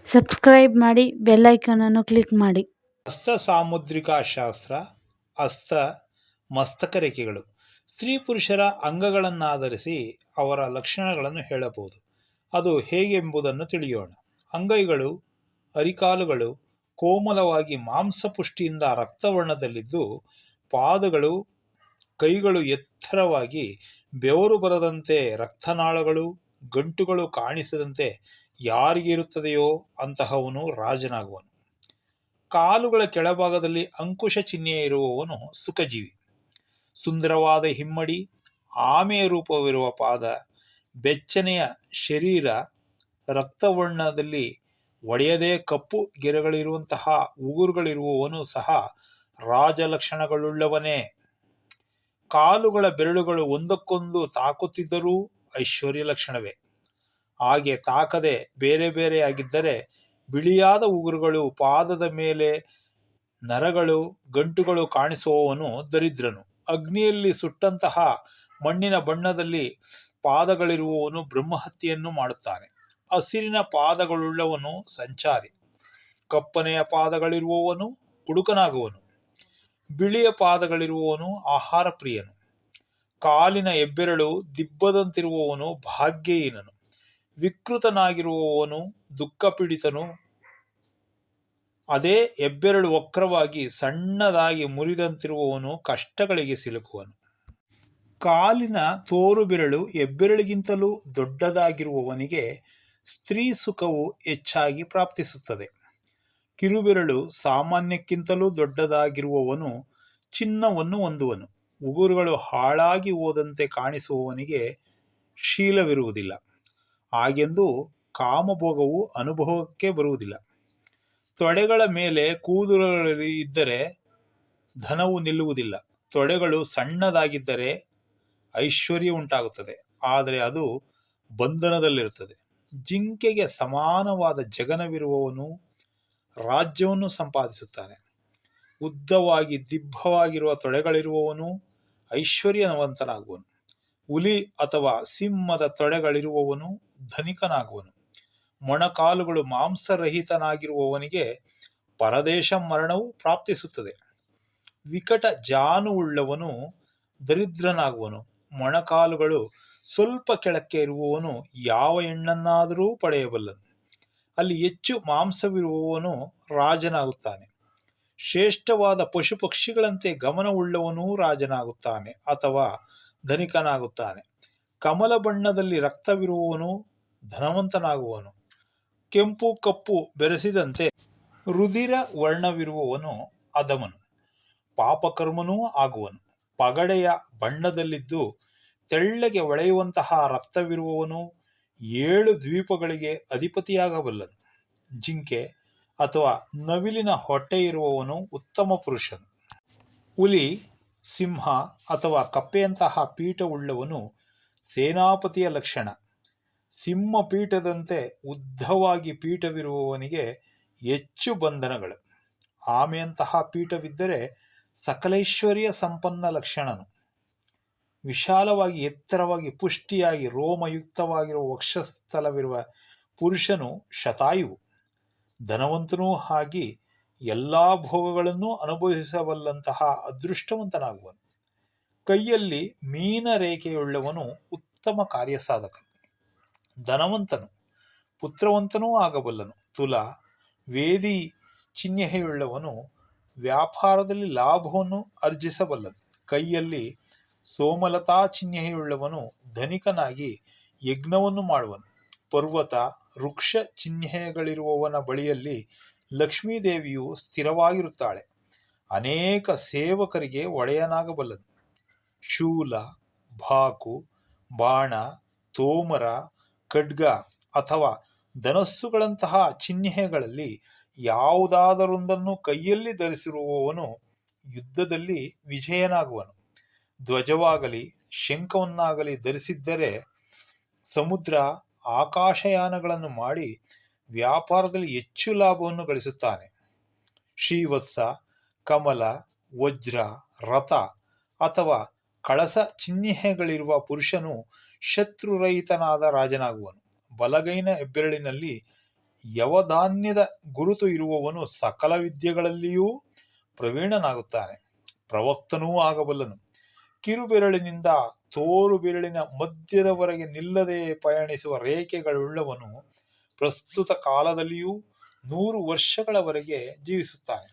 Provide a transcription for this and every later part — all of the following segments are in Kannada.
ಸಬ್ಸ್ಕ್ರೈಬ್ ಮಾಡಿ ಬೆಲ್ ಐಕಾನನ್ನು ಕ್ಲಿಕ್ ಮಾಡಿ. ಹಸ್ತ ಸಾಮುದ್ರಿಕಾ ಶಾಸ್ತ್ರ. ಹಸ್ತ ಮಸ್ತಕ ರೇಖೆಗಳು ಸ್ತ್ರೀ ಪುರುಷರ ಅಂಗಗಳನ್ನಾಧರಿಸಿ ಅವರ ಲಕ್ಷಣಗಳನ್ನು ಹೇಳಬಹುದು. ಅದು ಹೇಗೆಂಬುದನ್ನು ತಿಳಿಯೋಣ. ಅಂಗೈಗಳು, ಅರಿಕಾಲುಗಳು ಕೋಮಲವಾಗಿ ಮಾಂಸಪುಷ್ಟಿಯಿಂದ ರಕ್ತವರ್ಣದಲ್ಲಿದ್ದು, ಪಾದಗಳು, ಕೈಗಳು ಎತ್ತರವಾಗಿ ಬೆವರು ಬರದಂತೆ ರಕ್ತನಾಳಗಳು, ಗಂಟುಗಳು ಕಾಣಿಸದಂತೆ ಯಾರಿಗಿರುತ್ತದೆಯೋ ಅಂತಹವನು ರಾಜನಾಗುವನು. ಕಾಲುಗಳ ಕೆಳಭಾಗದಲ್ಲಿ ಅಂಕುಶ ಚಿಹ್ನೆ ಇರುವವನು ಸುಖಜೀವಿ. ಸುಂದರವಾದ ಹಿಮ್ಮಡಿ, ಆಮೆಯ ರೂಪವಿರುವ ಪಾದ, ಬೆಚ್ಚನೆಯ ಶರೀರ, ರಕ್ತವರ್ಣದಲ್ಲಿ ಒಡೆಯದೇ ಕಪ್ಪು ಗೆರೆಗಳಿರುವಂತಹ ಉಗುರುಗಳಿರುವವನು ಸಹ ರಾಜಲಕ್ಷಣಗಳುಳ್ಳವನೇ. ಕಾಲುಗಳ ಬೆರಳುಗಳು ಒಂದಕ್ಕೊಂದು ತಾಕುತ್ತಿದ್ದರೂ ಐಶ್ವರ್ಯ ಲಕ್ಷಣವೇ. ಹಾಗೆ ತಾಕದೆ ಬೇರೆ ಬೇರೆಯಾಗಿದ್ದರೆ ಬಿಳಿಯಾದ ಉಗುರುಗಳು, ಪಾದದ ಮೇಲೆ ನರಗಳು, ಗಂಟುಗಳು ಕಾಣಿಸುವವನು ದರಿದ್ರನು. ಅಗ್ನಿಯಲ್ಲಿ ಸುಟ್ಟಂತಹ ಮಣ್ಣಿನ ಬಣ್ಣದಲ್ಲಿ ಪಾದಗಳಿರುವವನು ಬ್ರಹ್ಮಹತ್ಯೆಯನ್ನು ಮಾಡುತ್ತಾನೆ. ಹಸಿರಿನ ಪಾದಗಳುಳ್ಳವನು ಸಂಚಾರಿ. ಕಪ್ಪನೆಯ ಪಾದಗಳಿರುವವನು ಕುಡುಕನಾಗುವನು. ಬಿಳಿಯ ಪಾದಗಳಿರುವವನು ಆಹಾರ ಪ್ರಿಯನು. ಕಾಲಿನ ಹೆಬ್ಬೆರಳು ದಿಬ್ಬದಂತಿರುವವನು ಭಾಗ್ಯಹೀನನು. ವಿಕೃತನಾಗಿರುವವನು ದುಃಖಪೀಡಿತನು. ಅದೇ ಹೆಬ್ಬೆರಳು ವಕ್ರವಾಗಿ ಸಣ್ಣದಾಗಿ ಮುರಿದಂತಿರುವವನು ಕಷ್ಟಗಳಿಗೆ ಸಿಲುಕುವನು. ಕಾಲಿನ ತೋರು ಬೆರಳು ಹೆಬ್ಬೆರಳಿಗಿಂತಲೂ ದೊಡ್ಡದಾಗಿರುವವನಿಗೆ ಸ್ತ್ರೀ ಸುಖವು ಹೆಚ್ಚಾಗಿ ಪ್ರಾಪ್ತಿಸುತ್ತದೆ. ಕಿರುಬೆರಳು ಸಾಮಾನ್ಯಕ್ಕಿಂತಲೂ ದೊಡ್ಡದಾಗಿರುವವನು ಚಿನ್ನವನ್ನು ಹೊಂದುವನು. ಉಗುರುಗಳು ಹಾಳಾಗಿ ಹೋದಂತೆ ಕಾಣಿಸುವವನಿಗೆ ಶೀಲವಿರುವುದಿಲ್ಲ. ಹಾಗೆಂದು ಕಾಮಭೋಗವು ಅನುಭವಕ್ಕೆ ಬರುವುದಿಲ್ಲ. ತೊಡೆಗಳ ಮೇಲೆ ಕೂದಲುಗಳು ಇದ್ದರೆ ಧನವು ನಿಲ್ಲುವುದಿಲ್ಲ. ತೊಡೆಗಳು ಸಣ್ಣದಾಗಿದ್ದರೆ ಐಶ್ವರ್ಯ ಉಂಟಾಗುತ್ತದೆ, ಆದರೆ ಅದು ಬಂಧನದಲ್ಲಿರುತ್ತದೆ. ಜಿಂಕೆಗೆ ಸಮಾನವಾದ ಜಗನವಿರುವವನು ರಾಜ್ಯವನ್ನು ಸಂಪಾದಿಸುತ್ತಾನೆ. ಉದ್ದವಾಗಿ ದಿಬ್ಬವಾಗಿರುವ ತೊಡೆಗಳಿರುವವನು ಐಶ್ವರ್ಯವಂತನಾಗುವನು. ಹುಲಿ ಅಥವಾ ಸಿಂಹದ ತೊಡೆಗಳಿರುವವನು ಧನಿಕನಾಗುವನು. ಮೊಣಕಾಲುಗಳು ಮಾಂಸರಹಿತನಾಗಿರುವವನಿಗೆ ಪರದೇಶ ಮರಣವು ಪ್ರಾಪ್ತಿಸುತ್ತದೆ. ವಿಕಟ ಜಾನುವುಳ್ಳವನು ದರಿದ್ರನಾಗುವನು. ಮೊಣಕಾಲುಗಳು ಸ್ವಲ್ಪ ಕೆಳಕ್ಕೆ ಇರುವವನು ಯಾವ ಹೆಣ್ಣನ್ನಾದರೂ ಪಡೆಯಬಲ್ಲನು. ಅಲ್ಲಿ ಹೆಚ್ಚು ಮಾಂಸವಿರುವವನು ರಾಜನಾಗುತ್ತಾನೆ. ಶ್ರೇಷ್ಠವಾದ ಪಶು ಪಕ್ಷಿಗಳಂತೆ ಗಮನವುಳ್ಳವನೂ ರಾಜನಾಗುತ್ತಾನೆ ಅಥವಾ ಧನಿಕನಾಗುತ್ತಾನೆ. ಕಮಲ ಬಣ್ಣದಲ್ಲಿ ರಕ್ತವಿರುವವನು ಧನವಂತನಾಗುವನು. ಕೆಂಪು ಕಪ್ಪು ಬೆರೆಸಿದಂತೆ ರುಧಿರ ವರ್ಣವಿರುವವನು ಅಧಮನು, ಪಾಪಕರ್ಮನೂ ಆಗುವನು. ಪಗಡೆಯ ಬಣ್ಣದಲ್ಲಿದ್ದು ತೆಳ್ಳಗೆ ಹೊಳೆಯುವಂತಹ ರಕ್ತವಿರುವವನು 7 ದ್ವೀಪಗಳಿಗೆ ಅಧಿಪತಿಯಾಗಬಲ್ಲನು. ಜಿಂಕೆ ಅಥವಾ ನವಿಲಿನ ಹೊಟ್ಟೆ ಇರುವವನು ಉತ್ತಮ ಪುರುಷನು. ಹುಲಿ, ಸಿಂಹ ಅಥವಾ ಕಪ್ಪೆಯಂತಹ ಪೀಠವುಳ್ಳವನು ಸೇನಾಪತಿಯ ಲಕ್ಷಣ. ಸಿಂಹ ಪೀಠದಂತೆ ಉದ್ದವಾಗಿ ಪೀಠವಿರುವವನಿಗೆ ಹೆಚ್ಚು ಬಂಧನಗಳು. ಆಮೆಯಂತಹ ಪೀಠವಿದ್ದರೆ ಸಕಲೈಶ್ವರ್ಯ ಸಂಪನ್ನ ಲಕ್ಷಣನು. ವಿಶಾಲವಾಗಿ ಎತ್ತರವಾಗಿ ಪುಷ್ಟಿಯಾಗಿ ರೋಮಯುಕ್ತವಾಗಿರುವ ವಕ್ಷಸ್ಥಲವಿರುವ ಪುರುಷನು ಶತಾಯುವು. ಧನವಂತನೂ ಆಗಿ ಎಲ್ಲ ಭೋಗಗಳನ್ನು ಅನುಭವಿಸಬಲ್ಲಂತಹ ಅದೃಷ್ಟವಂತನಾಗುವನು. ಕೈಯಲ್ಲಿ ಮೀನರೇಖೆಯುಳ್ಳವನು ಉತ್ತಮ ಕಾರ್ಯಸಾಧಕನು. ಧನವಂತನು, ಪುತ್ರವಂತನೂ ಆಗಬಲ್ಲನು. ತುಲಾ, ವೇದಿ ಚಿಹ್ನೆಯುಳ್ಳವನು ವ್ಯಾಪಾರದಲ್ಲಿ ಲಾಭವನ್ನು ಆರ್ಜಿಸಬಲ್ಲನು. ಕೈಯಲ್ಲಿ ಸೋಮಲತಾ ಚಿಹ್ನೆಯುಳ್ಳವನು ಧನಿಕನಾಗಿ ಯಜ್ಞವನ್ನು ಮಾಡುವನು. ಪರ್ವತ, ವೃಕ್ಷ ಚಿಹ್ನೆಗಳಿರುವವನ ಬಳಿಯಲ್ಲಿ ಲಕ್ಷ್ಮೀದೇವಿಯು ಸ್ಥಿರವಾಗಿರುತ್ತಾಳೆ. ಅನೇಕ ಸೇವಕರಿಗೆ ಒಡೆಯನಾಗಬಲ್ಲನು. ಶೂಲ, ಬಾಕು, ಬಾಣ, ತೋಮರ, ಖಡ್ಗ ಅಥವಾ ಧನಸ್ಸುಗಳಂತಹ ಚಿಹ್ನೆಗಳಲ್ಲಿ ಯಾವುದಾದರೊಂದನ್ನು ಕೈಯಲ್ಲಿ ಧರಿಸಿರುವವನು ಯುದ್ಧದಲ್ಲಿ ವಿಜಯನಾಗುವನು. ಧ್ವಜವಾಗಲಿ ಶಂಖವನ್ನಾಗಲಿ ಧರಿಸಿದ್ದರೆ ಸಮುದ್ರ, ಆಕಾಶಯಾನಗಳನ್ನು ಮಾಡಿ ವ್ಯಾಪಾರದಲ್ಲಿ ಹೆಚ್ಚು ಲಾಭವನ್ನು ಗಳಿಸುತ್ತಾನೆ. ಶ್ರೀವತ್ಸ, ಕಮಲ, ವಜ್ರ, ರಥ ಅಥವಾ ಕಳಸ ಚಿಹ್ನೆಗಳಿರುವ ಪುರುಷನು ಶತ್ರುರಹಿತನಾದ ರಾಜನಾಗುವನು. ಬಲಗೈನ ಹೆಬ್ಬೆರಳಿನಲ್ಲಿ ಯವಧಾನ್ಯದ ಗುರುತು ಇರುವವನು ಸಕಲ ವಿದ್ಯೆಗಳಲ್ಲಿಯೂ ಪ್ರವೀಣನಾಗುತ್ತಾನೆ, ಪ್ರವಕ್ತನೂ ಆಗಬಲ್ಲನು. ಕಿರುಬೆರಳಿನಿಂದ ತೋರು ಬೆರಳಿನ ಮಧ್ಯದವರೆಗೆ ನಿಲ್ಲದೆ ಪಯಣಿಸುವ ರೇಖೆಗಳುಳ್ಳವನು ಪ್ರಸ್ತುತ ಕಾಲದಲ್ಲಿಯೂ 100 ವರ್ಷಗಳವರೆಗೆ ಜೀವಿಸುತ್ತಾನೆ.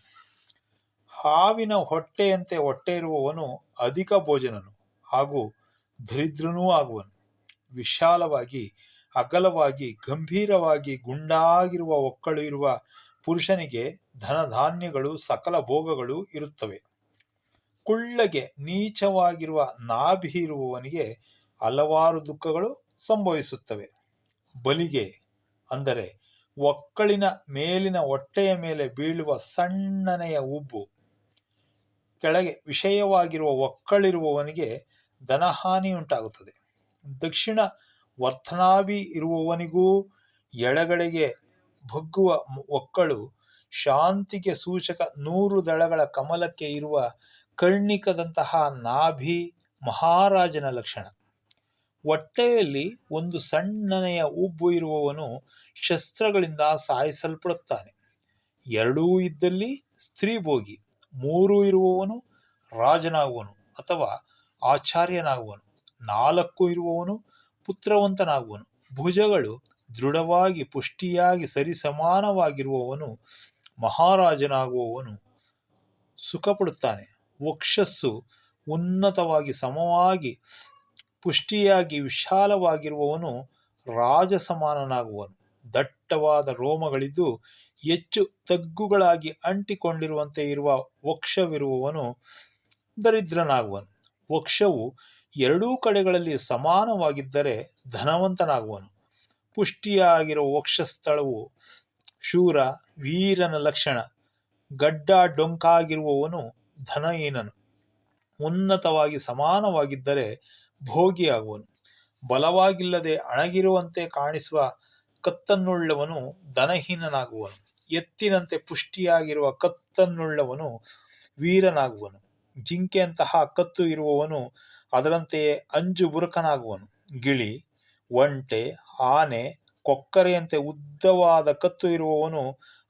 ಹಾವಿನ ಹೊಟ್ಟೆಯಂತೆ ಹೊಟ್ಟೆ ಇರುವವನು ಅಧಿಕ ಭೋಜನನು ಹಾಗೂ ದರಿದ್ರನೂ ಆಗುವನು. ವಿಶಾಲವಾಗಿ, ಅಗಲವಾಗಿ, ಗಂಭೀರವಾಗಿ, ಗುಂಡಾಗಿರುವ ಒಕ್ಕಳು ಇರುವ ಪುರುಷನಿಗೆ ಧನಧಾನ್ಯಗಳು, ಸಕಲ ಭೋಗಗಳು ಇರುತ್ತವೆ. ಕುಳ್ಳಗೆ ನೀಚವಾಗಿರುವ ನಾಭಿ ಇರುವವನಿಗೆ ಹಲವಾರು ದುಃಖಗಳು ಸಂಭವಿಸುತ್ತವೆ. ಬಲಿಗೆ ಅಂದರೆ ಒಕ್ಕಳಿನ ಮೇಲಿನ ಹೊಟ್ಟೆಯ ಮೇಲೆ ಬೀಳುವ ಸಣ್ಣನೆಯ ಉಬ್ಬು, ಕೆಳಗೆ ವಿಷಯವಾಗಿರುವ ಒಕ್ಕಳಿರುವವನಿಗೆ ಧನಹಾನಿಯುಂಟಾಗುತ್ತದೆ. ದಕ್ಷಿಣ ವರ್ತನಾಭಿ ಇರುವವನಿಗೂ ಎಡಗಡೆಗೆ ಬಗ್ಗುವ ಒಕ್ಕಳು, ಶಾಂತಿಗೆ ಸೂಚಕ 100 ದಳಗಳ ಕಮಲಕ್ಕೆ ಇರುವ ಕರ್ಣಿಕದಂತಹ ನಾಭಿ ಮಹಾರಾಜನ ಲಕ್ಷಣ. ಹೊಟ್ಟೆಯಲ್ಲಿ ಒಂದು ಸಣ್ಣನೆಯ ಉಬ್ಬು ಇರುವವನು ಶಸ್ತ್ರಗಳಿಂದ ಸಾಯಿಸಲ್ಪಡುತ್ತಾನೆ. 2 ಇದ್ದಲ್ಲಿ ಸ್ತ್ರೀಭೋಗಿ, 3 ಇರುವವನು ರಾಜನಾಗುವನು ಅಥವಾ ಆಚಾರ್ಯನಾಗುವನು, 4 ಇರುವವನು ಪುತ್ರವಂತನಾಗುವನು. ಭುಜಗಳು ದೃಢವಾಗಿ ಪುಷ್ಟಿಯಾಗಿ ಸರಿಸಮಾನವಾಗಿರುವವನು ಮಹಾರಾಜನಾಗುವವನು ಸುಖಪಡುತ್ತಾನೆ. ವಕ್ಷಸ್ಸು ಉನ್ನತವಾಗಿ ಸಮವಾಗಿ ಪುಷ್ಟಿಯಾಗಿ ವಿಶಾಲವಾಗಿರುವವನು ರಾಜಸಮಾನನಾಗುವನು. ದಟ್ಟವಾದ ರೋಮಗಳಿದ್ದು ಹೆಚ್ಚು ತಗ್ಗುಗಳಾಗಿ ಅಂಟಿಕೊಂಡಿರುವಂತೆ ಇರುವ ವಕ್ಷವಿರುವವನು ದರಿದ್ರನಾಗುವನು. ವಕ್ಷವು 2 ಕಡೆಗಳಲ್ಲಿ ಸಮಾನವಾಗಿದ್ದರೆ ಧನವಂತನಾಗುವನು. ಪುಷ್ಟಿಯಾಗಿರುವ ವಕ್ಷಸ್ಥಳವು ಶೂರ ವೀರನ ಲಕ್ಷಣ. ಗಡ್ಡ ಡೊಂಕಾಗಿರುವವನು ಧನಹೀನನು. ಉನ್ನತವಾಗಿ ಸಮಾನವಾಗಿದ್ದರೆ ಭೋಗಿಯಾಗುವನು. ಬಲವಾಗಿಲ್ಲದೆ ಅಣಗಿರುವಂತೆ ಕಾಣಿಸುವ ಕತ್ತನ್ನುಳ್ಳವನು ಧನಹೀನನಾಗುವನು. ಎತ್ತಿನಂತೆ ಪುಷ್ಟಿಯಾಗಿರುವ ಕತ್ತನ್ನುಳ್ಳವನು ವೀರನಾಗುವನು. ಜಿಂಕೆಯಂತಹ ಕತ್ತು ಇರುವವನು ಅದರಂತೆಯೇ ಅಂಜುಬುರುಕನಾಗುವನು. ಗಿಳಿ, ಒಂಟೆ, ಆನೆ, ಕೊಕ್ಕರೆಯಂತೆ ಉದ್ದವಾದ ಕತ್ತು ಇರುವವನು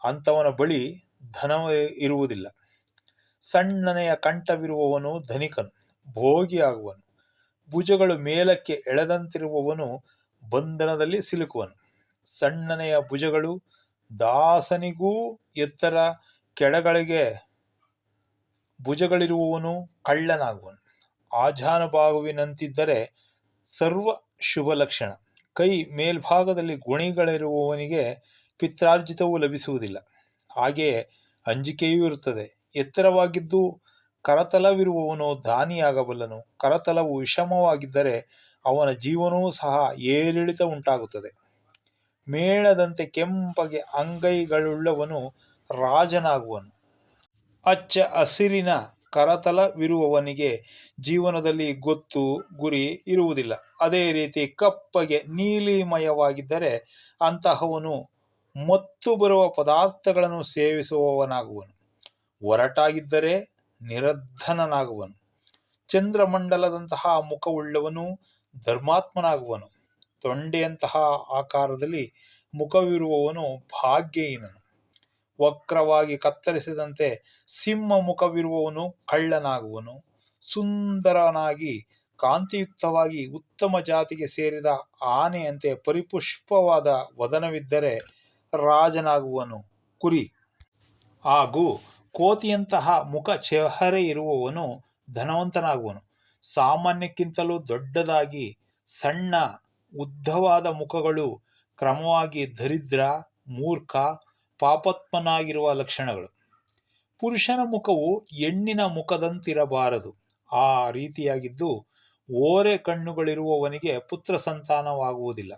ಅಂಥವನ ಬಳಿ ಧನವೇ ಇರುವುದಿಲ್ಲ. ಸಣ್ಣನೆಯ ಕಂಠವಿರುವವನು ಧನಿಕನು, ಭೋಗಿಯಾಗುವನು. ಭುಜಗಳು ಮೇಲಕ್ಕೆ ಎಳೆದಂತಿರುವವನು ಬಂಧನದಲ್ಲಿ ಸಿಲುಕುವನು. ಸಣ್ಣನೆಯ ಭುಜಗಳು ದಾಸನಿಗೂ ಎತ್ತರ ಕೆಳಗಳಿಗೆ ಭುಜಗಳಿರುವವನು ಕಳ್ಳನಾಗುವನು. ಆಜಾನುಬಾಹುವಿನಂತಿದ್ದರೆ ಸರ್ವ ಶುಭ ಲಕ್ಷಣ. ಕೈ ಮೇಲ್ಭಾಗದಲ್ಲಿ ಗುಣಿಗಳಿರುವವನಿಗೆ ಪಿತ್ರಾರ್ಜಿತವೂ ಲಭಿಸುವುದಿಲ್ಲ. ಹಾಗೆಯೇ ಅಂಜಿಕೆಯೂ ಇರುತ್ತದೆ. ಎತ್ತರವಾಗಿದ್ದು ಕರತಲವಿರುವವನು ದಾನಿಯಾಗಬಲ್ಲನು. ಕರತಲವು ವಿಷಮವಾಗಿದ್ದರೆ ಅವನ ಜೀವನವೂ ಸಹ ಏರಿಳಿತ ಉಂಟಾಗುತ್ತದೆ. ಮೇಣದಂತೆ ಕೆಂಪಗೆ ಅಂಗೈಗಳುಳ್ಳವನು ರಾಜನಾಗುವನು. ಹಚ್ಚ ಹಸಿರಿನ ಕರತಲವಿರುವವನಿಗೆ ಜೀವನದಲ್ಲಿ ಗೊತ್ತು ಗುರಿ ಇರುವುದಿಲ್ಲ. ಅದೇ ರೀತಿ ಕಪ್ಪಗೆ ನೀಲಿಮಯವಾಗಿದ್ದರೆ ಅಂತಹವನು ಮತ್ತು ಬರುವ ಪದಾರ್ಥಗಳನ್ನು ಸೇವಿಸುವವನಾಗುವನು. ಒರಟಾಗಿದ್ದರೆ ನಿರ್ಧನನಾಗುವನು. ಚಂದ್ರಮಂಡಲದಂತಹ ಮುಖವುಳ್ಳವನು ಧರ್ಮಾತ್ಮನಾಗುವನು. ತೊಂಡೆಯಂತಹ ಆಕಾರದಲ್ಲಿ ಮುಖವಿರುವವನು ಭಾಗ್ಯಹೀನನು. ವಕ್ರವಾಗಿ ಕತ್ತರಿಸಿದಂತೆ ಸಿಂಹ ಮುಖವಿರುವವನು ಕಳ್ಳನಾಗುವನು. ಸುಂದರನಾಗಿ ಕಾಂತಿಯುಕ್ತವಾಗಿ ಉತ್ತಮ ಜಾತಿಗೆ ಸೇರಿದ ಆನೆಯಂತೆ ಪರಿಪುಷ್ಪವಾದ ವದನವಿದ್ದರೆ ರಾಜನಾಗುವನು. ಕುರಿ ಹಾಗೂ ಕೋತಿಯಂತಹ ಮುಖ ಚೆಹರೆ ಇರುವವನು ಧನವಂತನಾಗುವನು. ಸಾಮಾನ್ಯಕ್ಕಿಂತಲೂ ದೊಡ್ಡದಾಗಿ ಸಣ್ಣ ಉದ್ದವಾದ ಮುಖಗಳು ಕ್ರಮವಾಗಿ ದರಿದ್ರ, ಮೂರ್ಖ, ಪಾಪಾತ್ಮನಾಗಿರುವ ಲಕ್ಷಣಗಳು. ಪುರುಷನ ಮುಖವು ಹೆಣ್ಣಿನ ಮುಖದಂತಿರಬಾರದು. ಆ ರೀತಿಯಾಗಿದ್ದು ಓರೆ ಕಣ್ಣುಗಳಿರುವವನಿಗೆ ಪುತ್ರ ಸಂತಾನವಾಗುವುದಿಲ್ಲ.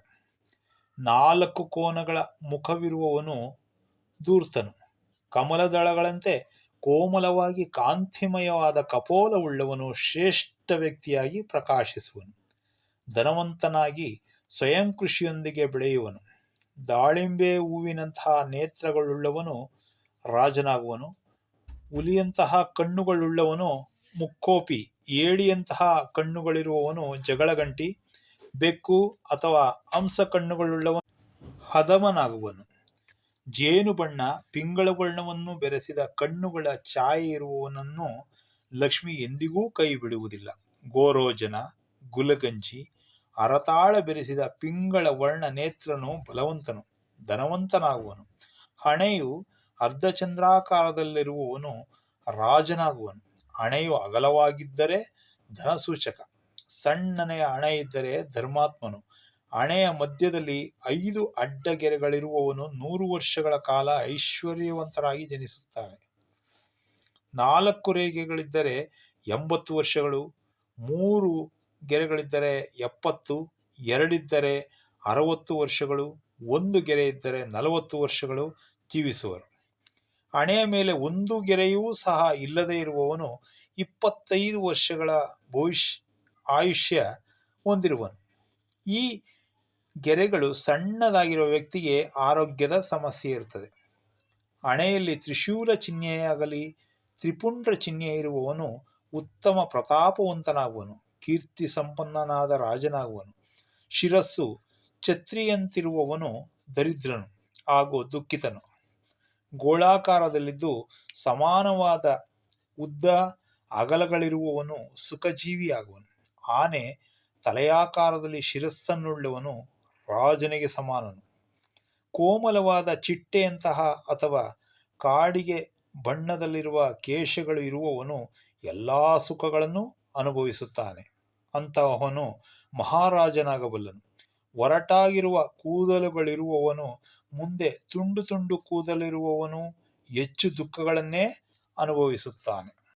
4 ಕೋನಗಳ ಮುಖವಿರುವವನು ಧೂರ್ತನು. ಕಮಲದಳಗಳಂತೆ ಕೋಮಲವಾಗಿ ಕಾಂತಿಮಯವಾದ ಕಪೋಲವುಳ್ಳವನು ಶ್ರೇಷ್ಠ ವ್ಯಕ್ತಿಯಾಗಿ ಪ್ರಕಾಶಿಸುವನು. ಧನವಂತನಾಗಿ ಸ್ವಯಂ ಕೃಷಿಯೊಂದಿಗೆ ಬೆಳೆಯುವನು. ದಾಳಿಂಬೆ ಹೂವಿನಂತಹ ನೇತ್ರಗಳುಳ್ಳವನು ರಾಜನಾಗುವನು. ಹುಲಿಯಂತಹ ಕಣ್ಣುಗಳುಳ್ಳವನು ಮುಕ್ಕೋಪಿ, ಏಡಿಯಂತಹ ಕಣ್ಣುಗಳಿರುವವನು ಜಗಳಗಂಟಿ, ಬೆಕ್ಕು ಅಥವಾ ಹಂಸ ಕಣ್ಣುಗಳುಳ್ಳವನು ಹದಮನಾಗುವನು. ಜೇನು ಬಣ್ಣ ಪಿಂಗಳ ಬಣ್ಣವನ್ನು ಬೆರೆಸಿದ ಕಣ್ಣುಗಳ ಛಾಯೆ ಇರುವವನನ್ನು ಲಕ್ಷ್ಮಿ ಎಂದಿಗೂ ಕೈ ಬಿಡುವುದಿಲ್ಲ. ಗೋರೋಜನ ಗುಲಗಂಜಿ ಅರತಾಳ ಬೆರೆಸಿದ ಪಿಂಗಳ ವರ್ಣ ನೇತ್ರನು ಬಲವಂತನು, ಧನವಂತನಾಗುವನು. ಹಣೆಯು ಅರ್ಧಚಂದ್ರಾಕಾರದಲ್ಲಿರುವವನು ರಾಜನಾಗುವನು. ಹಣೆಯು ಅಗಲವಾಗಿದ್ದರೆ ಧನಸೂಚಕ, ಸಣ್ಣನೆಯ ಹಣೆ ಇದ್ದರೆ ಧರ್ಮಾತ್ಮನು. ಹಣೆಯ ಮಧ್ಯದಲ್ಲಿ 5 ಅಡ್ಡಗೆರೆಗಳಿರುವವನು 100 ವರ್ಷಗಳ ಕಾಲ ಐಶ್ವರ್ಯವಂತರಾಗಿ ಜನಿಸುತ್ತಾನೆ. 4 ರೇಖೆಗಳಿದ್ದರೆ 80 ವರ್ಷಗಳು, 3 ಗೆರೆಗಳಿದ್ದರೆ 70, 2 ಇದ್ದರೆ 60 ವರ್ಷಗಳು, 1 ಗೆರೆ ಇದ್ದರೆ 40 ವರ್ಷಗಳು ಜೀವಿಸುವರು. ಹಣೆಯ ಮೇಲೆ 1 ಗೆರೆಯೂ ಸಹ ಇಲ್ಲದೆ ಇರುವವನು 25 ವರ್ಷಗಳ ಆಯುಷ್ಯ ಹೊಂದಿರುವನು. ಈ ಗೆರೆಗಳು ಸಣ್ಣದಾಗಿರುವ ವ್ಯಕ್ತಿಗೆ ಆರೋಗ್ಯದ ಸಮಸ್ಯೆ ಇರುತ್ತದೆ. ಹಣೆಯಲ್ಲಿ ತ್ರಿಶೂಲ ಚಿಹ್ನೆಯಾಗಲಿ ತ್ರಿಪುಂಡ್ರ ಚಿಹ್ನೆ ಇರುವವನು ಉತ್ತಮ ಪ್ರತಾಪವಂತನಾಗುವನು, ಕೀರ್ತಿ ಸಂಪನ್ನನಾದ ರಾಜನಾಗುವನು. ಶಿರಸ್ಸು ಛತ್ರಿಯಂತಿರುವವನು ದರಿದ್ರನು ಹಾಗೂ ದುಃಖಿತನು. ಗೋಳಾಕಾರದಲ್ಲಿದ್ದು ಸಮಾನವಾದ ಉದ್ದ ಅಗಲಗಳಿರುವವನು ಸುಖಜೀವಿಯಾಗುವನು. ಆನೆ ತಲೆಯಾಕಾರದಲ್ಲಿ ಶಿರಸ್ಸನ್ನುಳ್ಳವನು ರಾಜನಿಗೆ ಸಮಾನನು. ಕೋಮಲವಾದ ಚಿಟ್ಟೆಯಂತಹ ಅಥವಾ ಕಾಡಿಗೆ ಬಣ್ಣದಲ್ಲಿರುವ ಕೇಶಗಳು ಇರುವವನು ಎಲ್ಲ ಸುಖಗಳನ್ನು ಅನುಭವಿಸುತ್ತಾನೆ. ಅಂತಹವನು ಮಹಾರಾಜನಾಗಬಲ್ಲನು. ಒರಟಾಗಿರುವ ಕೂದಲುಗಳಿರುವವನು ಮುಂದೆ ತುಂಡು ತುಂಡು ಕೂದಲಿರುವವನು ಹೆಚ್ಚು ದುಃಖಗಳನ್ನೇ ಅನುಭವಿಸುತ್ತಾನೆ.